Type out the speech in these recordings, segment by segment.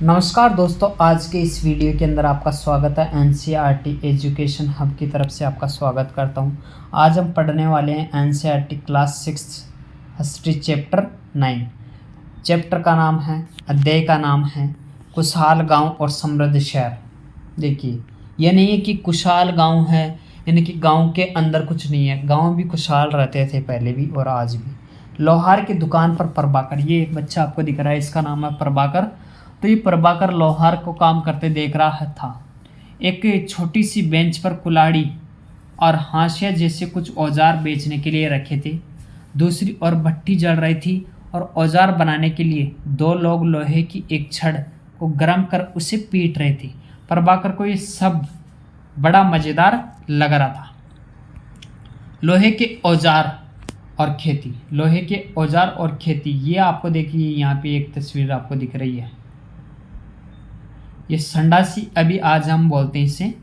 नमस्कार दोस्तों, आज के इस वीडियो के अंदर आपका स्वागत है। एनसीईआरटी एजुकेशन हब की तरफ से आपका स्वागत करता हूं। आज हम पढ़ने वाले हैं NCERT class 6 history chapter 9। Chapter का नाम है, अध्याय का नाम है खुशहाल गांव और समृद्ध शहर। देखिए, यह नहीं है कि खुशहाल गांव है यानी कि गांव के अंदर कुछ नहीं है। गांव भी खुशहाल रहते थे पहले भी और आज भी। लोहार की दुकान पर प्रभाकर, ये एक बच्चा आपको दिख रहा है, इसका नाम है प्रभाकर। तो ये प्रभाकर लोहार को काम करते देख रहा था। एक छोटी सी बेंच पर कुल्हाड़ी और हाशिया जैसे कुछ औजार बेचने के लिए रखे थे। दूसरी ओर भट्टी जल रही थी और औजार बनाने के लिए दो लोग लोहे की एक छड़ को गर्म कर उसे पीट रहे थे। प्रभाकर को ये सब बड़ा मज़ेदार लग रहा था। लोहे के औजार और खेती, लोहे के औजार और खेती, ये आपको देखिए यहाँ पे एक तस्वीर आपको दिख रही है। ये संडासी अभी आज हम बोलते हैं इसे,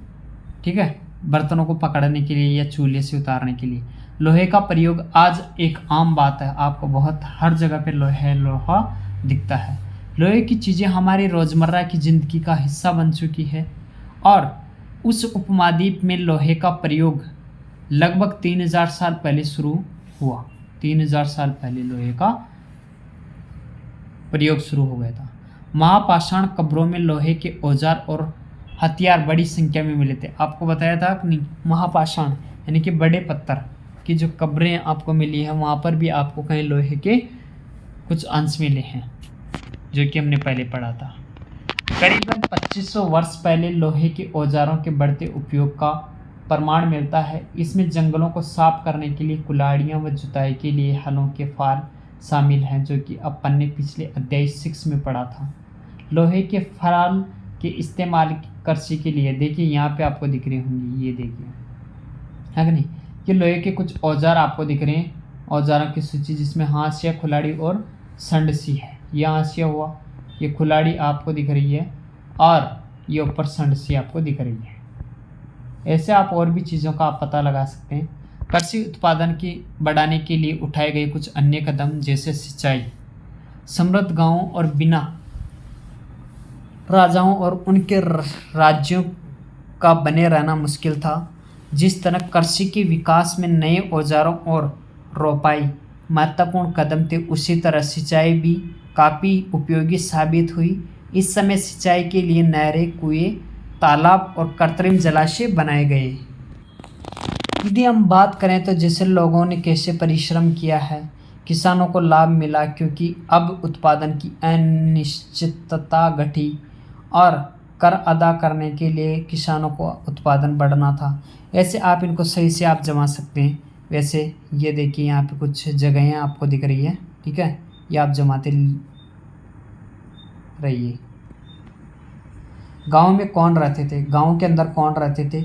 ठीक है, बर्तनों को पकड़ने के लिए या चूल्हे से उतारने के लिए। लोहे का प्रयोग आज एक आम बात है। आपको बहुत हर जगह पे लोहा दिखता है। लोहे की चीज़ें हमारी रोज़मर्रा की ज़िंदगी का हिस्सा बन चुकी है और उस उपमहाद्वीप में लोहे का प्रयोग लगभग 3000 साल पहले शुरू हुआ। 3000 साल पहले लोहे का प्रयोग शुरू हो गया था। महापाषाण कब्रों में लोहे के औजार और हथियार बड़ी संख्या में मिले थे। आपको बताया था कि नहीं, महापाषाण यानी कि बड़े पत्थर की जो कब्रें आपको मिली है, वहाँ पर भी आपको कहीं लोहे के कुछ अंश मिले हैं, जो कि हमने पहले पढ़ा था। करीबन 2500 वर्ष पहले लोहे के औजारों के बढ़ते उपयोग का प्रमाण मिलता है। इसमें जंगलों को साफ करने के लिए कुल्हाड़ियाँ व जुताई के लिए हलों के फाल शामिल हैं, जो कि अपन ने पिछले अध्याय 6 में पढ़ा था। लोहे के फाल के इस्तेमाल कृषि के लिए, देखिए यहाँ पे आपको दिख रही होंगी, ये देखिए है कि नहीं, ये लोहे के कुछ औजार आपको दिख रहे हैं। औजारों की सूची जिसमें हाशिया, कुल्हाड़ी और संडसी है। ये हाशिया हुआ, ये कुल्हाड़ी आपको दिख रही है और ये ऊपर संडसी आपको दिख रही है। ऐसे आप और भी चीज़ों का आप पता लगा सकते हैं। कृषि उत्पादन की बढ़ाने के लिए उठाए गए कुछ अन्य कदम जैसे सिंचाई। समृद्ध गांवों और बिना राजाओं और उनके राज्यों का बने रहना मुश्किल था। जिस तरह कृषि के विकास में नए औजारों और रोपाई महत्वपूर्ण कदम थे, उसी तरह सिंचाई भी काफ़ी उपयोगी साबित हुई। इस समय सिंचाई के लिए नहरें, कुएं, तालाब और कृत्रिम जलाशय बनाए गए। यदि हम बात करें तो जैसे लोगों ने कैसे परिश्रम किया है, किसानों को लाभ मिला क्योंकि अब उत्पादन की अनिश्चितता घटी और कर अदा करने के लिए किसानों को उत्पादन बढ़ना था। ऐसे आप इनको सही से आप जमा सकते हैं। वैसे ये देखिए यहाँ पे कुछ जगहें आपको दिख रही है, ठीक है, ये आप जमाते रहिए। गाँव में कौन रहते थे, गाँव के अंदर कौन रहते थे?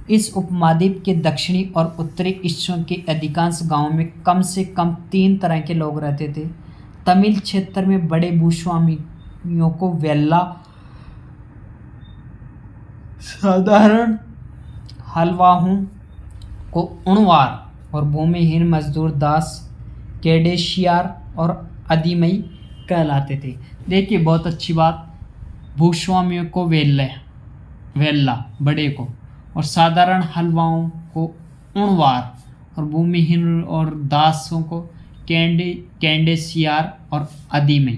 इस उपमहाद्वीप के दक्षिणी और उत्तरी हिस्सों के अधिकांश गांवों में कम से कम 3 तरह के लोग रहते थे। तमिल क्षेत्र में बड़े भूस्वामियों को वेल्ला, साधारण हलवाहों को उणवार और भूमिहीन मजदूर दास, केडेशियार और अदीमई कहलाते थे। देखिए बहुत अच्छी बात, भूस्वामियों को वेल्ला बड़े को और साधारण हलवाओं को उणवार और भूमिहीन और दासों को केंडेसियार और अदीमई।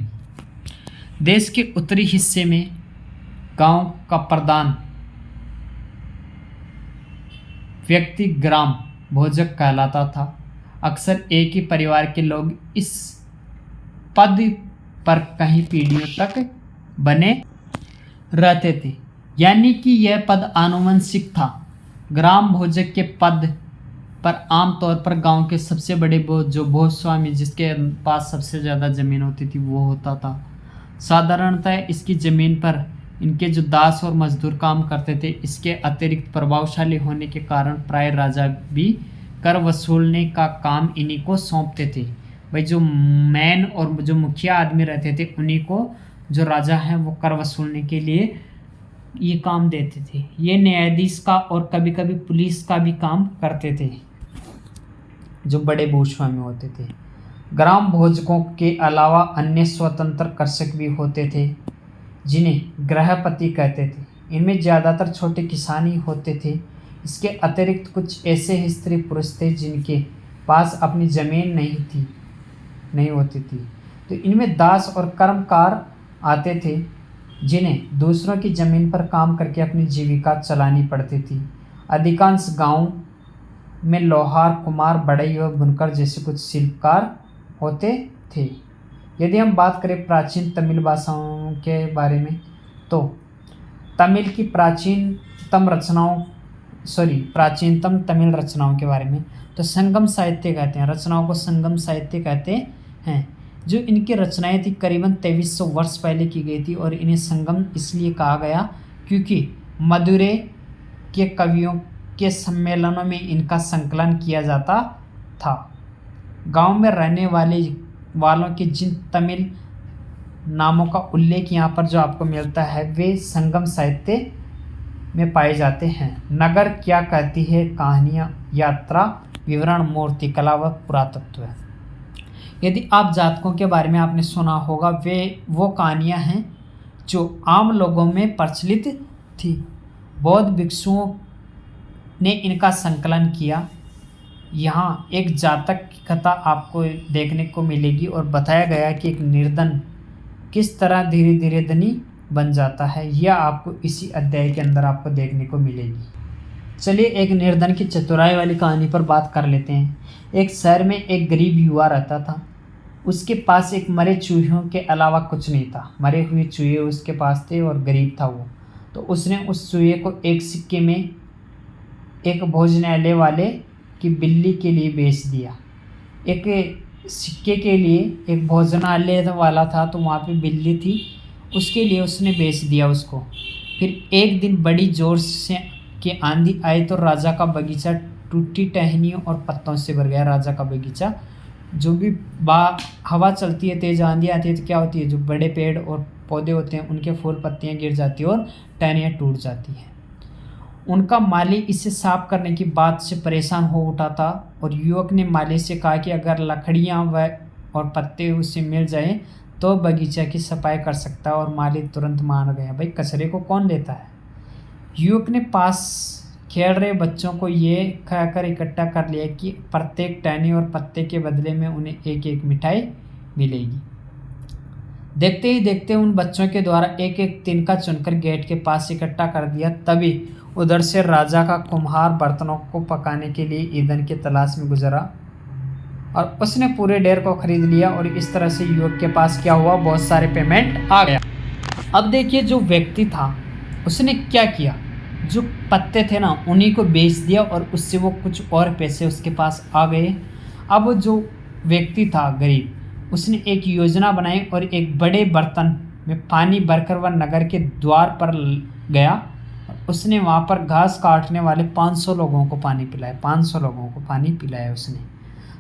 देश के उत्तरी हिस्से में गांव का प्रधान व्यक्ति ग्राम भोजक कहलाता था। अक्सर एक ही परिवार के लोग इस पद पर कई पीढ़ियों तक बने रहते थे, यानी कि यह पद आनुवंशिक था। ग्राम भोजक के पद पर आमतौर पर गांव के सबसे बड़े जो भूस्वामी, जिसके पास सबसे ज़्यादा ज़मीन होती थी, वो होता था। साधारणतः इसकी ज़मीन पर इनके जो दास और मजदूर काम करते थे। इसके अतिरिक्त प्रभावशाली होने के कारण प्राय राजा भी कर वसूलने का काम इन्हीं को सौंपते थे। भाई जो मैन और जो मुखिया आदमी रहते थे, उन्हीं को जो राजा हैं वो कर वसूलने के लिए ये काम देते थे। ये न्यायाधीश का और कभी कभी पुलिस का भी काम करते थे, जो बड़े भूस्वामी होते थे। ग्राम भोजकों के अलावा अन्य स्वतंत्र कृषक भी होते थे। जिन्हें गृहपति कहते थे। इनमें ज़्यादातर छोटे किसान ही होते थे। इसके अतिरिक्त कुछ ऐसे स्त्री पुरुष थे जिनके पास अपनी ज़मीन नहीं होती थी। तो इनमें दास और कर्मकार आते थे जिन्हें दूसरों की ज़मीन पर काम करके अपनी जीविका चलानी पड़ती थी। अधिकांश गांव में लोहार, कुम्हार, बढ़ई और बुनकर जैसे कुछ शिल्पकार होते थे। यदि हम बात करें प्राचीन तमिल भाषाओं के बारे में, तो तमिल की प्राचीनतम तमिल रचनाओं के बारे में, तो संगम साहित्य कहते हैं। रचनाओं को संगम साहित्य कहते हैं। जो इनकी रचनाएं थी करीबन 2300 वर्ष पहले की गई थी और इन्हें संगम इसलिए कहा गया क्योंकि मदुरै के कवियों के सम्मेलनों में इनका संकलन किया जाता था। गांव में रहने वालों के जिन तमिल नामों का उल्लेख यहाँ पर जो आपको मिलता है वे संगम साहित्य में पाए जाते हैं। नगर क्या कहती है, कहानियाँ, यात्रा, विवरण, मूर्तिकला व पुरातत्व। यदि आप जातकों के बारे में आपने सुना होगा, वे वो कहानियाँ हैं जो आम लोगों में प्रचलित थी। बौद्ध भिक्षुओं ने इनका संकलन किया। यहाँ एक जातक की कथा आपको देखने को मिलेगी और बताया गया कि एक निर्धन किस तरह धीरे धीरे धनी बन जाता है। यह आपको इसी अध्याय के अंदर आपको देखने को मिलेगी। चलिए एक निर्धन की चतुराई वाली कहानी पर बात कर लेते हैं। एक शहर में एक गरीब युवा रहता था। उसके पास एक मरे चूहों के अलावा कुछ नहीं था। मरे हुए चूहे उसके पास थे और गरीब था वो। तो उसने उस चूहे को एक सिक्के में एक भोजनालय वाले की बिल्ली के लिए बेच दिया। एक सिक्के के लिए एक भोजनालय वाला था तो वहाँ पे बिल्ली थी, उसके लिए उसने बेच दिया उसको। फिर एक दिन बड़ी जोर से कि आंधी आई तो राजा का बगीचा टूटी टहनियों और पत्तों से भर गया। राजा का बगीचा, जो भी हवा चलती है, तेज आंधी आती है तो क्या होती है, जो बड़े पेड़ और पौधे होते हैं उनके फूल पत्तियां गिर जाती है और टहनियाँ टूट जाती हैं। उनका माली इसे साफ करने की बात से परेशान हो उठा था और युवक ने माली से कहा कि अगर लकड़ियाँ और पत्ते उसे मिल जाए तो बगीचा की सफाई कर सकता है। और माली तुरंत मान गया। भाई कचरे को कौन लेता है। युवक ने पास खेल रहे बच्चों को ये कहकर इकट्ठा कर लिया कि प्रत्येक टहनी और पत्ते के बदले में उन्हें एक एक मिठाई मिलेगी। देखते ही देखते उन बच्चों के द्वारा एक एक तिनका चुनकर गेट के पास इकट्ठा कर दिया। तभी उधर से राजा का कुम्हार बर्तनों को पकाने के लिए ईंधन की तलाश में गुजरा और उसने पूरे ढेर को खरीद लिया। और इस तरह से युवक के पास क्या हुआ, बहुत सारे पेमेंट आ गया। अब देखिए जो व्यक्ति था उसने क्या किया, जो पत्ते थे ना उन्हीं को बेच दिया और उससे वो कुछ और पैसे उसके पास आ गए। अब जो व्यक्ति था गरीब, उसने एक योजना बनाई और एक बड़े बर्तन में पानी भरकर वह नगर के द्वार पर गया। उसने वहाँ पर घास काटने वाले 500 लोगों को पानी पिलाया। 500 लोगों को पानी पिलाया उसने।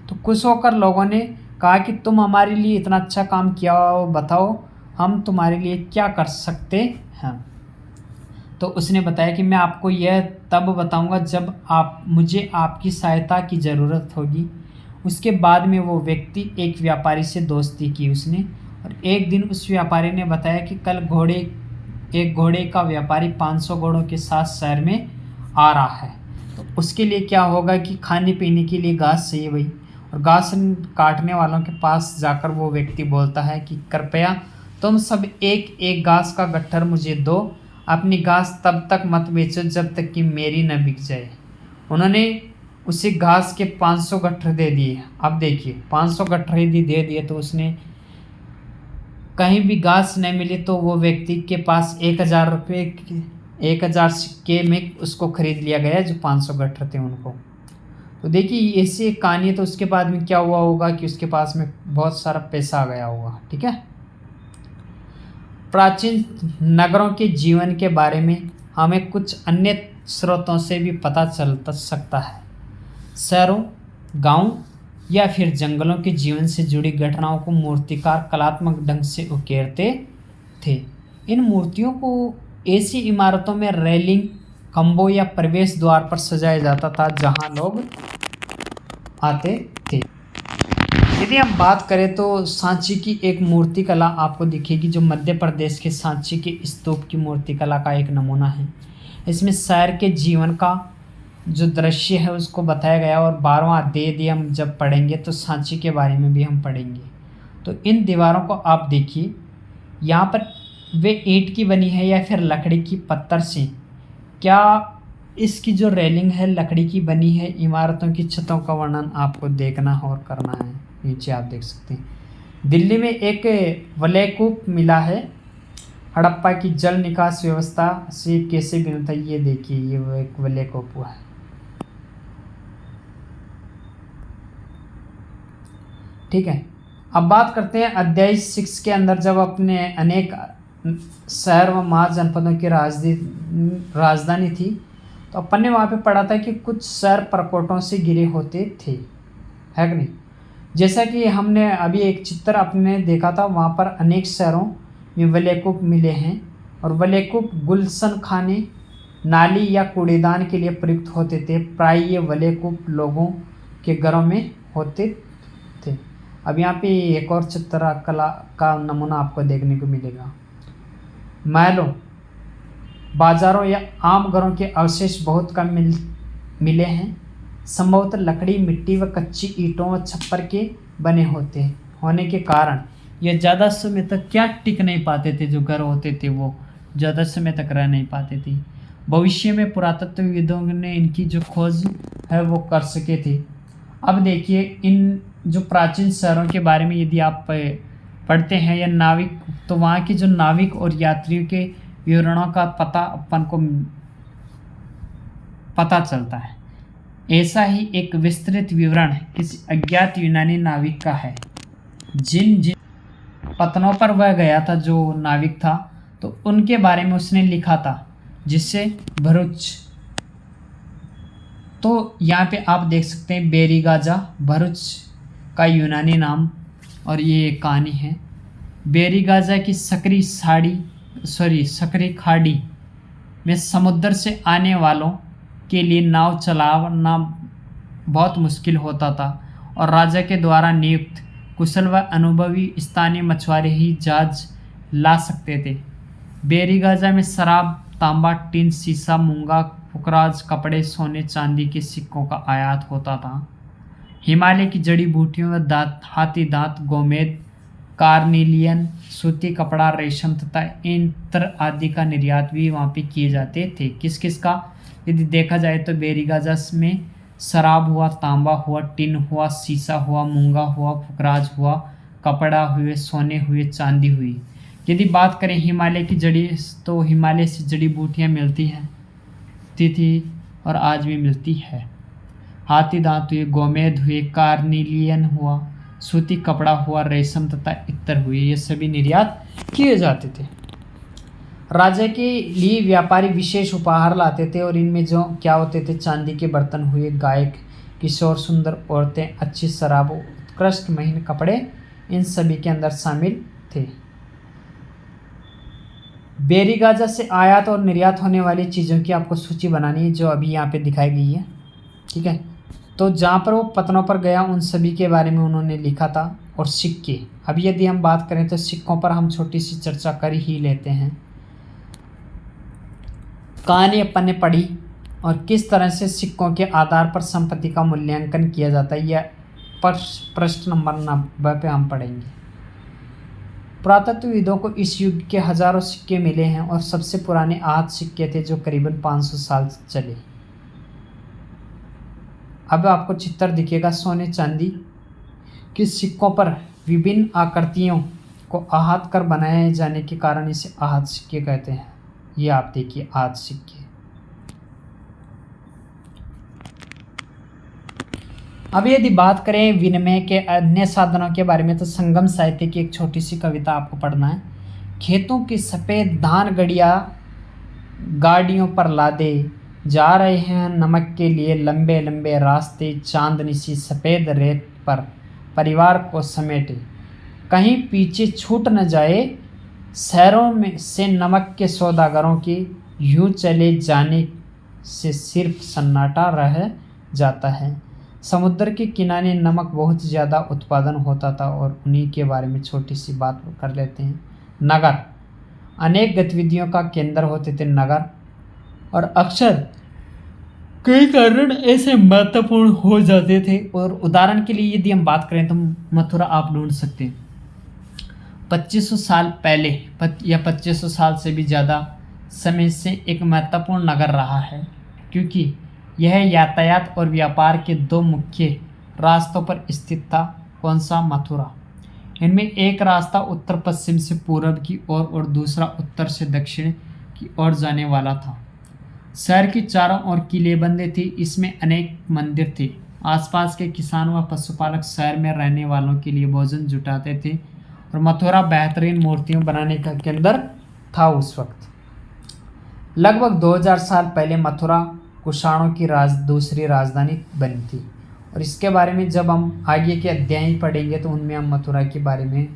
तो खुश होकर लोगों ने कहा कि तुम हमारे लिए इतना अच्छा काम किया हो, बताओ हम तुम्हारे लिए क्या कर सकते हैं। तो उसने बताया कि मैं आपको यह तब बताऊंगा जब मुझे आपकी सहायता की ज़रूरत होगी। उसके बाद में वो व्यक्ति एक व्यापारी से दोस्ती की उसने। और एक दिन उस व्यापारी ने बताया कि कल एक घोड़े का व्यापारी 500 घोड़ों के साथ शहर में आ रहा है। तो उसके लिए क्या होगा कि खाने पीने के लिए घास चाहिए भाई। और घास काटने वालों के पास जाकर वो व्यक्ति बोलता है कि कृपया तुम सब एक एक घास का गट्ठर मुझे दो। अपनी घास तब तक मत बेचो जब तक कि मेरी न बिक जाए। उन्होंने उसे घास के 500 गट्ठर दे दिए। अब देखिए 500 गट्ठर यदि दे दिए तो उसने कहीं भी घास न मिली तो वो व्यक्ति के पास 1000 रुपये 1000 सिक्के में उसको खरीद लिया गया जो 500 गट्ठर थे उनको। तो देखिए ऐसी एक कहानी है। तो उसके बाद में क्या हुआ होगा कि उसके पास में बहुत सारा पैसा आ गया होगा। ठीक है। प्राचीन नगरों के जीवन के बारे में हमें कुछ अन्य स्रोतों से भी पता चल सकता है। शहरों, गांव या फिर जंगलों के जीवन से जुड़ी घटनाओं को मूर्तिकार कलात्मक ढंग से उकेरते थे। इन मूर्तियों को ऐसी इमारतों में रेलिंग, खंभों या प्रवेश द्वार पर सजाया जाता था जहां लोग आते थे। यदि हम बात करें तो सांची की एक मूर्ति कला आपको दिखेगी, जो मध्य प्रदेश के सांची के स्तूप की मूर्ति कला का एक नमूना है। इसमें शहर के जीवन का जो दृश्य है उसको बताया गया, और 12वां अध्याय यदि हम जब पढ़ेंगे तो सांची के बारे में भी हम पढ़ेंगे। तो इन दीवारों को आप देखिए, यहाँ पर वे ईंट की बनी है या फिर लकड़ी की पत्थर से, क्या इसकी जो रेलिंग है लकड़ी की बनी है। इमारतों की छतों का वर्णन आपको देखना और करना है। नीचे आप देख सकते हैं दिल्ली में एक वलयकूप मिला है। हड़प्पा की जल निकास व्यवस्था से कैसे भिन्न था, ये देखिए, ये वो एक वलयकूप हुआ है। ठीक है, अब बात करते हैं अध्याय 6 के अंदर, जब अपने अनेक शहर व महाजनपदों की राजधानी थी, तो अपन ने वहाँ पे पढ़ा था कि कुछ शहर प्रकोटों से घिरे होते थे, है कि नहीं। जैसा कि हमने अभी एक चित्र अपने देखा था, वहाँ पर अनेक शहरों में वलयकूप मिले हैं, और वलयकूप गुलशन खाने, नाली या कूड़ेदान के लिए प्रयुक्त होते थे। प्राय ये वलयकूप लोगों के घरों में होते थे। अब यहाँ पे एक और चित्रकला का नमूना आपको देखने को मिलेगा। महलों, बाजारों या आम घरों के अवशेष बहुत कम मिले हैं। संभवतः लकड़ी, मिट्टी व कच्ची ईंटों व छप्पर के बने होने के कारण ये ज़्यादा समय तक क्या टिक नहीं पाते थे। जो घर होते थे वो ज़्यादा समय तक रह नहीं पाते थे। भविष्य में पुरातत्वविदों ने इनकी जो खोज है वो कर सके थे। अब देखिए, इन जो प्राचीन शहरों के बारे में यदि आप पढ़ते हैं या नाविक, तो वहाँ के जो नाविक और यात्रियों के विवरणों का पता अपन को पता चलता है। ऐसा ही एक विस्तृत विवरण किसी अज्ञात यूनानी नाविक का है। जिन जिन पत्तनों पर वह गया था, जो नाविक था, तो उनके बारे में उसने लिखा था, जिससे भरूच। तो यहाँ पे आप देख सकते हैं बेरीगाजा, भरूच का यूनानी नाम, और ये कहानी है। बेरीगाजा की सकरी खाड़ी में समुद्र से आने वालों के लिए नाव चलाना बहुत मुश्किल होता था, और राजा के द्वारा नियुक्त कुशल व अनुभवी स्थानीय मछुआरे ही जहाज ला सकते थे। बेरीगाजा में शराब, तांबा, टिन, सीसा, मूंगा, पुखराज, कपड़े, सोने चांदी के सिक्कों का आयात होता था। हिमालय की जड़ी बूटियों व हाथी दांत, गोमेद, कार्निलियन, सूती कपड़ा, रेशम तथा इत्र आदि का निर्यात भी वहाँ पे किए जाते थे। किस किस का यदि देखा जाए तो बेरीगाजा में शराब हुआ, तांबा हुआ, टिन हुआ, सीसा हुआ, मूंगा हुआ, पुखराज हुआ, कपड़ा हुए, सोने हुए, चांदी हुई। यदि बात करें हिमालय की जड़ी, तो हिमालय से जड़ी बूटियाँ मिलती थी और आज भी मिलती है। हाथी दांत हुए, गोमेद हुए, कार्निलियन हुआ, सूती कपड़ा हुआ, रेशम तथा इत्र हुए, ये सभी निर्यात किए जाते थे। राजा के लिए व्यापारी विशेष उपहार लाते थे, और इनमें जो क्या होते थे, चांदी के बर्तन हुए, गायक, किशोर, सुंदर औरतें, अच्छी शराब, उत्कृष्ट महीन कपड़े, इन सभी के अंदर शामिल थे। बेरीगाजा से आयात और निर्यात होने वाली चीज़ों की आपको सूची बनानी है, जो अभी यहाँ पे दिखाई गई है। ठीक है, तो जहाँ पर वो पत्तनों पर गया उन सभी के बारे में उन्होंने लिखा था। और सिक्के, अभी यदि हम बात करें तो सिक्कों पर हम छोटी सी चर्चा कर ही लेते हैं। कहानी अपन ने पढ़ी, और किस तरह से सिक्कों के आधार पर संपत्ति का मूल्यांकन किया जाता है, यह प्रश्न नंबर 90 पे हम पढ़ेंगे। पुरातत्वविदों को इस युग के हजारों सिक्के मिले हैं, और सबसे पुराने आहत सिक्के थे जो करीबन 500 साल चले। अब आपको चित्र दिखेगा सोने चांदी के सिक्कों पर विभिन्न आकृतियों को आहत कर बनाए जाने के कारण इसे आहत सिक्के कहते हैं। ये आप देखिए आहत सिक्के। अब यदि बात करें विनिमय के अन्य साधनों के बारे में, तो संगम साहित्य की एक छोटी सी कविता आपको पढ़ना है। खेतों की सफ़ेद धान गाड़ियों पर लादे जा रहे हैं नमक के लिए लंबे लंबे रास्ते, चांदनी सी सफ़ेद रेत पर परिवार को समेटे, कहीं पीछे छूट न जाए शहरों में से नमक के सौदागरों के यूं चले जाने से सिर्फ सन्नाटा रह जाता है। समुद्र के किनारे नमक बहुत ज़्यादा उत्पादन होता था और उन्हीं के बारे में छोटी सी बात कर लेते हैं। नगर अनेक गतिविधियों का केंद्र होते थे नगर, और अक्सर कई कारण ऐसे महत्वपूर्ण हो जाते थे। और उदाहरण के लिए यदि हम बात करें तो मथुरा आप ढूंढ सकते हैं 2500 साल पहले या 2500 साल से भी ज़्यादा समय से एक महत्वपूर्ण नगर रहा है, क्योंकि यह यातायात और व्यापार के दो मुख्य रास्तों पर स्थित था। कौन सा? मथुरा। इनमें एक रास्ता उत्तर पश्चिम से पूर्व की ओर और दूसरा उत्तर से दक्षिण की ओर जाने वाला था। शहर की चारों ओर किलेबंदी थी। इसमें अनेक मंदिर थे। आसपास के किसान व पशुपालक शहर में रहने वालों के लिए भोजन जुटाते थे और मथुरा बेहतरीन मूर्तियों बनाने का केंद्र था उस वक्त। लगभग 2000 साल पहले मथुरा कुषाणों की दूसरी राजधानी बनी थी, और इसके बारे में जब हम आगे के अध्याय पढ़ेंगे तो उनमें हम मथुरा के बारे में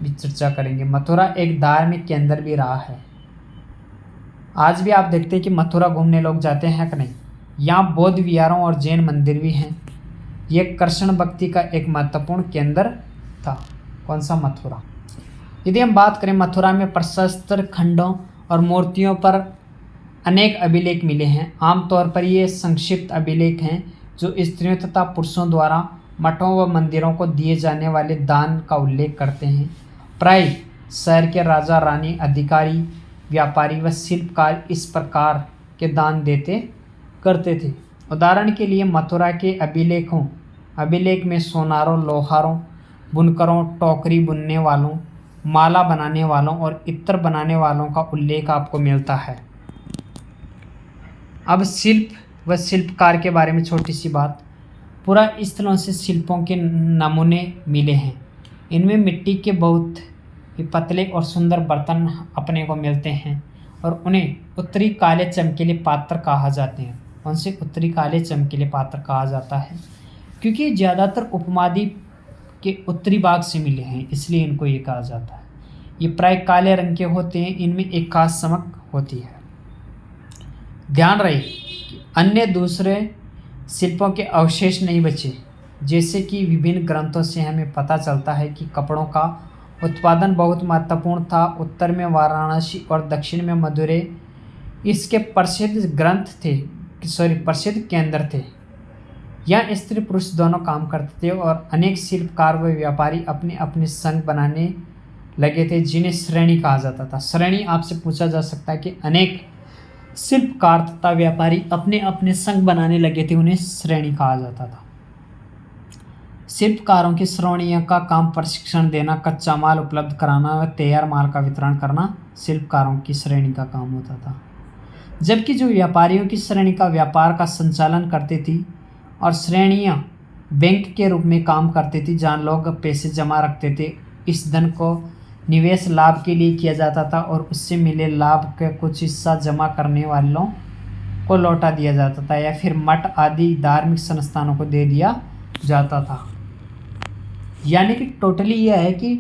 भी चर्चा करेंगे। मथुरा एक धार्मिक केंद्र भी रहा है। आज भी आप देखते हैं कि मथुरा घूमने लोग जाते हैं कि नहीं। यहाँ बौद्ध विहारों और जैन मंदिर भी हैं। ये कृष्ण भक्ति का एक महत्वपूर्ण केंद्र था। कौन सा? मथुरा। यदि हम बात करें मथुरा में प्रशस्त्र खंडों और मूर्तियों पर अनेक अभिलेख मिले हैं। आमतौर पर ये संक्षिप्त अभिलेख हैं जो स्त्रियों तथा पुरुषों द्वारा मठों व मंदिरों को दिए जाने वाले दान का उल्लेख करते हैं। प्राय शहर के राजा रानी, अधिकारी, व्यापारी व शिल्पकार इस प्रकार के दान करते थे। उदाहरण के लिए मथुरा के अभिलेख में सोनारों, लोहारों, बुनकरों, टोकरी बुनने वालों, माला बनाने वालों और इत्र बनाने वालों का उल्लेख आपको मिलता है। अब शिल्प व शिल्पकार के बारे में छोटी सी बात। पूरा स्थलों से शिल्पों के नमूने मिले हैं। इनमें मिट्टी के बहुत ही पतले और सुंदर बर्तन अपने को मिलते हैं और उन्हें उत्तरी काले चमकीले पात्र कहा जाते हैं। उनसे उत्तरी काले चमकीले पात्र कहा जाता है क्योंकि ज़्यादातर उपमहाद्वीप के उत्तरी भाग से मिले हैं, इसलिए इनको ये कहा जाता है। ये प्राय काले रंग के होते हैं। इनमें एक खास चमक होती है। ध्यान रहे कि अन्य दूसरे शिल्पों के अवशेष नहीं बचे। जैसे कि विभिन्न ग्रंथों से हमें पता चलता है कि कपड़ों का उत्पादन बहुत महत्वपूर्ण था। उत्तर में वाराणसी और दक्षिण में मदुरै इसके प्रसिद्ध केंद्र थे। यहाँ स्त्री पुरुष दोनों काम करते थे और अनेक शिल्पकार व व्यापारी अपने अपने संघ बनाने लगे थे, जिन्हें श्रेणी कहा जाता था। श्रेणी आपसे पूछा जा सकता है कि अनेक शिल्पकार तथा व्यापारी अपने अपने संघ बनाने लगे थे, उन्हें श्रेणी कहा जाता था। शिल्पकारों की श्रेणियों का काम प्रशिक्षण देना, कच्चा माल उपलब्ध कराना व तैयार माल का वितरण करना शिल्पकारों की श्रेणी का काम होता था। जबकि जो व्यापारियों की श्रेणी का व्यापार का संचालन करती थी और श्रेणियां बैंक के रूप में काम करती थी, जहां लोग पैसे जमा रखते थे। इस धन को निवेश लाभ के लिए किया जाता था और उससे मिले लाभ का कुछ हिस्सा जमा करने वालों को लौटा दिया जाता था या फिर मठ आदि धार्मिक संस्थानों को दे दिया जाता था। यानी कि टोटली यह है कि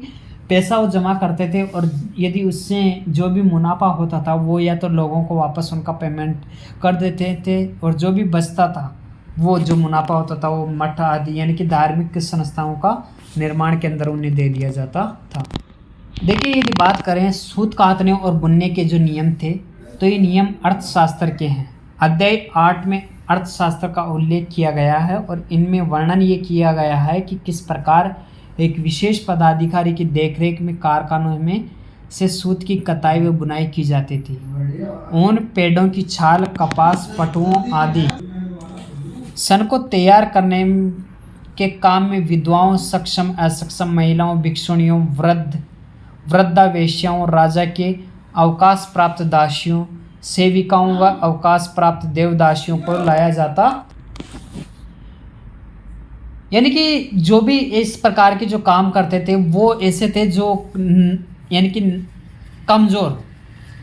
पैसा वो जमा करते थे और यदि उससे जो भी मुनाफा होता था वो या तो लोगों को वापस उनका पेमेंट कर देते थे, और जो भी बचता था वो जो मुनाफा होता था वो मठ आदि यानी कि धार्मिक संस्थाओं का निर्माण के अंदर उन्हें दे दिया जाता था। देखिए, यदि बात करें सूत कातने और बुनने के जो नियम थे तो ये नियम अर्थशास्त्र के हैं। अध्याय 8 में अर्थशास्त्र का उल्लेख किया गया है और इनमें वर्णन ये किया गया है कि किस प्रकार एक विशेष पदाधिकारी की देखरेख में कारखानों में से सूत की कताई व बुनाई की जाती थी। ऊन, पेड़ों की छाल, कपास, पटुओं आदि सन को तैयार करने के काम में विधवाओं, सक्षम असक्षम महिलाओं, भिक्षुणियों, वृद्धा वेश्याओं, राजा के अवकाश प्राप्त दासियों, सेविकाओं व अवकाश प्राप्त देवदासियों को लाया जाता। यानी कि जो भी इस प्रकार के जो काम करते थे वो ऐसे थे जो यानी कि कमज़ोर,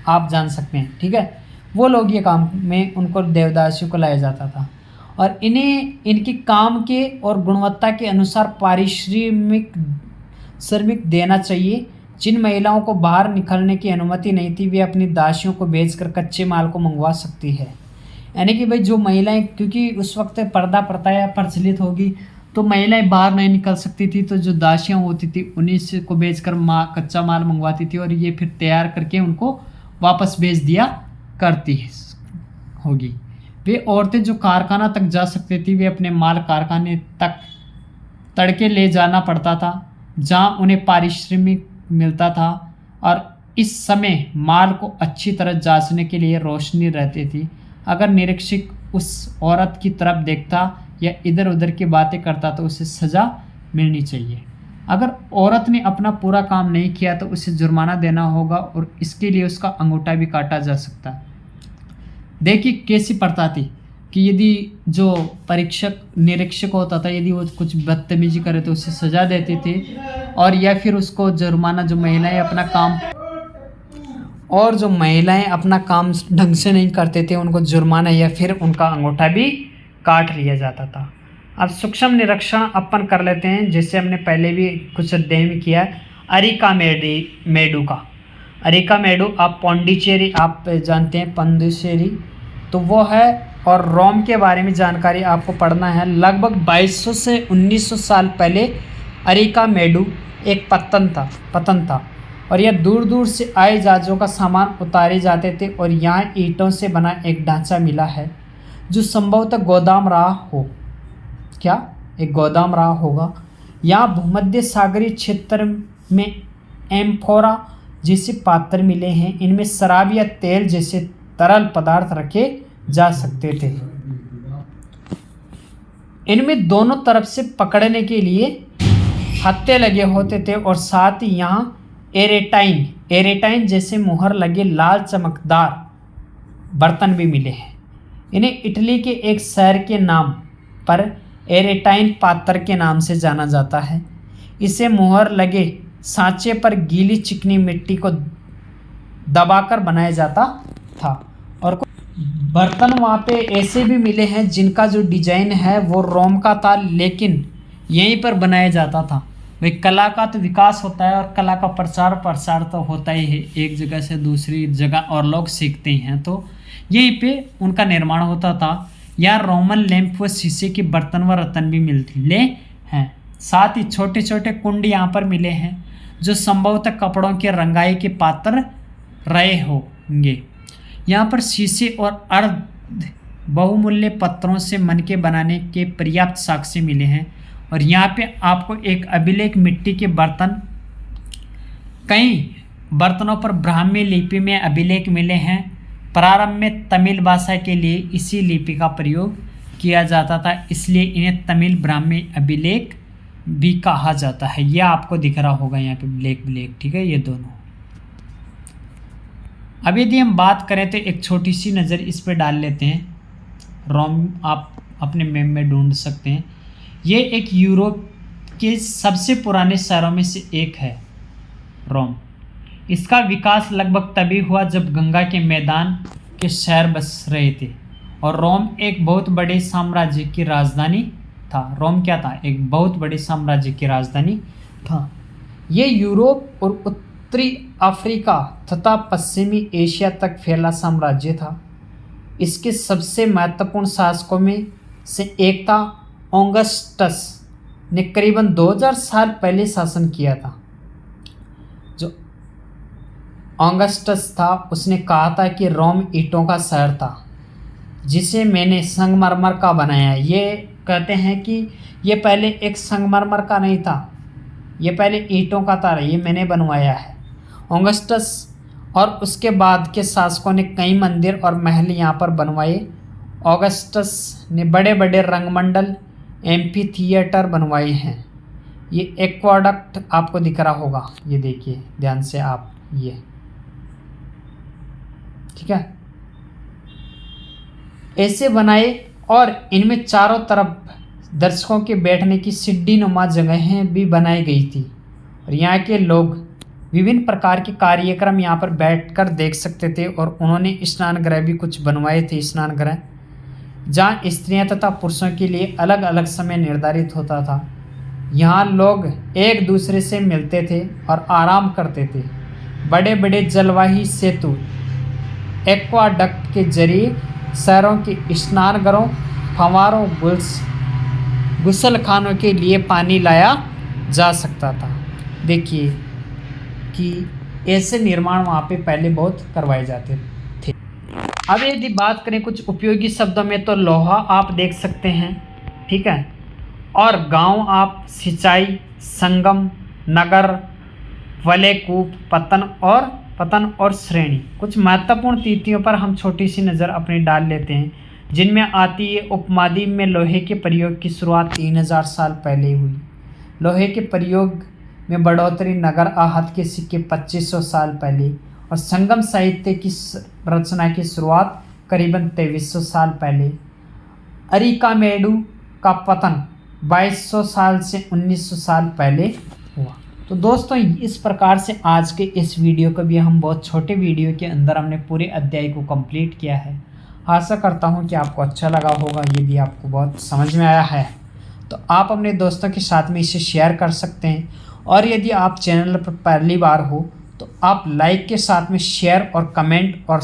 आप जान सकते हैं, ठीक है, वो लोग ये काम में उनको देवदासियों को लाया जाता था और इन्हें इनकी काम के और गुणवत्ता के अनुसार पारिश्रमिक देना चाहिए। जिन महिलाओं को बाहर निकलने की अनुमति नहीं थी वे अपनी दासियों को बेचकर कच्चे माल को मंगवा सकती है। यानी कि भाई जो महिलाएं, क्योंकि उस वक्त पर्दा प्रथा प्रचलित होगी तो महिलाएं बाहर नहीं निकल सकती थी, तो जो दासियां होती थी उन्हीं से को बेचकर कच्चा माल मंगवाती थी और ये फिर तैयार करके उनको वापस भेज दिया करती होगी। वे औरतें जो कारखाना तक जा सकती थी वे अपने माल कारखाने तक तड़के ले जाना पड़ता था, जहां उन्हें पारिश्रमिक मिलता था। और इस समय माल को अच्छी तरह जांचने के लिए रोशनी रहती थी। अगर निरीक्षक उस औरत की तरफ देखता या इधर उधर की बातें करता तो उसे सज़ा मिलनी चाहिए। अगर औरत ने अपना पूरा काम नहीं किया तो उसे जुर्माना देना होगा और इसके लिए उसका अंगूठा भी काटा जा सकता है। देखिए कैसी प्रथा थी कि यदि जो परीक्षक निरीक्षक होता था यदि वो कुछ बदतमीजी करे तो उसे सज़ा देते थे, और या फिर उसको जुर्माना, जो महिलाएं अपना काम ढंग से नहीं करते थे उनको जुर्माना या फिर उनका अंगूठा भी काट लिया जाता था। अब सूक्ष्म निरीक्षण अपन कर लेते हैं, जैसे हमने पहले भी कुछ अध्ययन किया। अरिकामेडू का अरिकामेडू आप पौंडीचेरी आप जानते हैं, पौंडीचेरी तो वो है। और रोम के बारे में जानकारी आपको पढ़ना है। लगभग 2200 से 1900 साल पहले अरिकामेडू एक पतन था और यह दूर दूर से आए जहाज़ों का सामान उतारे जाते थे और यहाँ ईंटों से बना एक ढांचा मिला है जो संभवतः गोदाम रहा हो। क्या एक गोदाम रहा होगा। यहाँ भूमध्य सागरीय क्षेत्र में एम्फोरा जैसे पात्र मिले हैं। इनमें शराब या तेल जैसे तरल पदार्थ रखे जा सकते थे। इनमें दोनों तरफ से पकड़ने के लिए हत्थे लगे होते थे और साथ ही यहाँ एरेटाइन जैसे मुहर लगे लाल चमकदार बर्तन भी मिले हैं। इन्हें इटली के एक शहर के नाम पर एरेटाइन पात्र के नाम से जाना जाता है। इसे मुहर लगे सांचे पर गीली चिकनी मिट्टी को दबाकर बनाया जाता था। और बर्तन वहाँ पे ऐसे भी मिले हैं जिनका जो डिजाइन है वो रोम का था, लेकिन यहीं पर बनाया जाता था। भाई कला का तो विकास होता है और कला का प्रसार तो होता ही है, एक जगह से दूसरी जगह और लोग सीखते ही हैं, तो यहीं पे उनका निर्माण होता था। यहाँ रोमन लैंप व शीशे के बर्तन व रत्न भी मिले हैं। साथ ही छोटे छोटे कुंड यहाँ पर मिले हैं जो संभवतः कपड़ों के रंगाई के पात्र रहे होंगे। यहाँ पर शीशे और अर्ध बहुमूल्य पत्थरों से मनके बनाने के पर्याप्त साक्ष्य मिले हैं। और यहाँ पे आपको एक अभिलेख मिट्टी के बर्तन, कई बर्तनों पर ब्राह्मी लिपि में अभिलेख मिले हैं। प्रारंभ में तमिल भाषा के लिए इसी लिपि का प्रयोग किया जाता था, इसलिए इन्हें तमिल ब्राह्मी अभिलेख भी कहा जाता है। यह आपको दिख रहा होगा यहाँ पे ब्लैक, ठीक है, ये दोनों। अब यदि हम बात करें तो एक छोटी सी नज़र इस पे डाल लेते हैं। रोम आप अपने मैप में ढूंढ सकते हैं। ये एक यूरोप के सबसे पुराने शहरों में से एक है रोम। इसका विकास लगभग तभी हुआ जब गंगा के मैदान के शहर बस रहे थे और रोम एक बहुत बड़े साम्राज्य की राजधानी था। रोम क्या था? एक बहुत बड़े साम्राज्य की राजधानी था। ये यूरोप और उत्तरी अफ्रीका तथा पश्चिमी एशिया तक फैला साम्राज्य था। इसके सबसे महत्वपूर्ण शासकों में से एक था ऑगस्टस ने करीबन 2000 साल पहले शासन किया था। जो ऑगस्टस था उसने कहा था कि रोम ईंटों का शहर था जिसे मैंने संगमरमर का बनाया। ये कहते हैं कि ये पहले एक संगमरमर का नहीं था, ये पहले ईंटों का था, ये मैंने बनवाया है। ऑगस्टस और उसके बाद के शासकों ने कई मंदिर और महल यहाँ पर बनवाए। ऑगस्टस ने बड़े बड़े रंगमंडल, एम्फी थिएटर बनवाए हैं। ये एक्वाडक्ट आपको दिख रहा होगा, ये देखिए ध्यान से आप, ये ठीक है, ऐसे बनाए और इनमें चारों तरफ दर्शकों के बैठने की सीढ़ी नुमा जगहें भी बनाई गई थी और यहाँ के लोग विभिन्न प्रकार के कार्यक्रम यहाँ पर बैठकर देख सकते थे। और उन्होंने स्नान गृह भी कुछ बनवाए थे, स्नान गृह जहाँ स्त्रियां तथा पुरुषों के लिए अलग अलग समय निर्धारित होता था। यहाँ लोग एक दूसरे से मिलते थे और आराम करते थे। बड़े बड़े जलवाही सेतु एक्वाडक्ट के जरिए शहरों के स्नानघरों, फव्वारों, गुसलखानों के लिए पानी लाया जा सकता था। देखिए कि ऐसे निर्माण वहाँ पे पहले बहुत करवाए जाते थे। अब यदि बात करें कुछ उपयोगी शब्दों में, तो लोहा आप देख सकते हैं, ठीक है, और गांव आप सिंचाई, संगम, नगर, वलयकूप, पतन और श्रेणी। कुछ महत्वपूर्ण तिथियों पर हम छोटी सी नज़र अपनी डाल लेते हैं, जिनमें आती है उपमहाद्वीप में लोहे के प्रयोग की शुरुआत 3000 साल पहले हुई। लोहे के प्रयोग में बढ़ोतरी नगर आहत के सिक्के 2500 साल पहले, और संगम साहित्य की रचना की शुरुआत करीबन 2300 साल पहले। अरिकामेडु का पतन 2200 साल से 1900 साल पहले हुआ। तो दोस्तों, इस प्रकार से आज के इस वीडियो को भी हम बहुत छोटे वीडियो के अंदर हमने पूरे अध्याय को कंप्लीट किया है। आशा करता हूँ कि आपको अच्छा लगा होगा। यदि आपको बहुत समझ में आया है तो आप अपने दोस्तों के साथ में इसे शेयर कर सकते हैं, और यदि आप चैनल पर पहली बार हो तो आप लाइक के साथ में शेयर और कमेंट और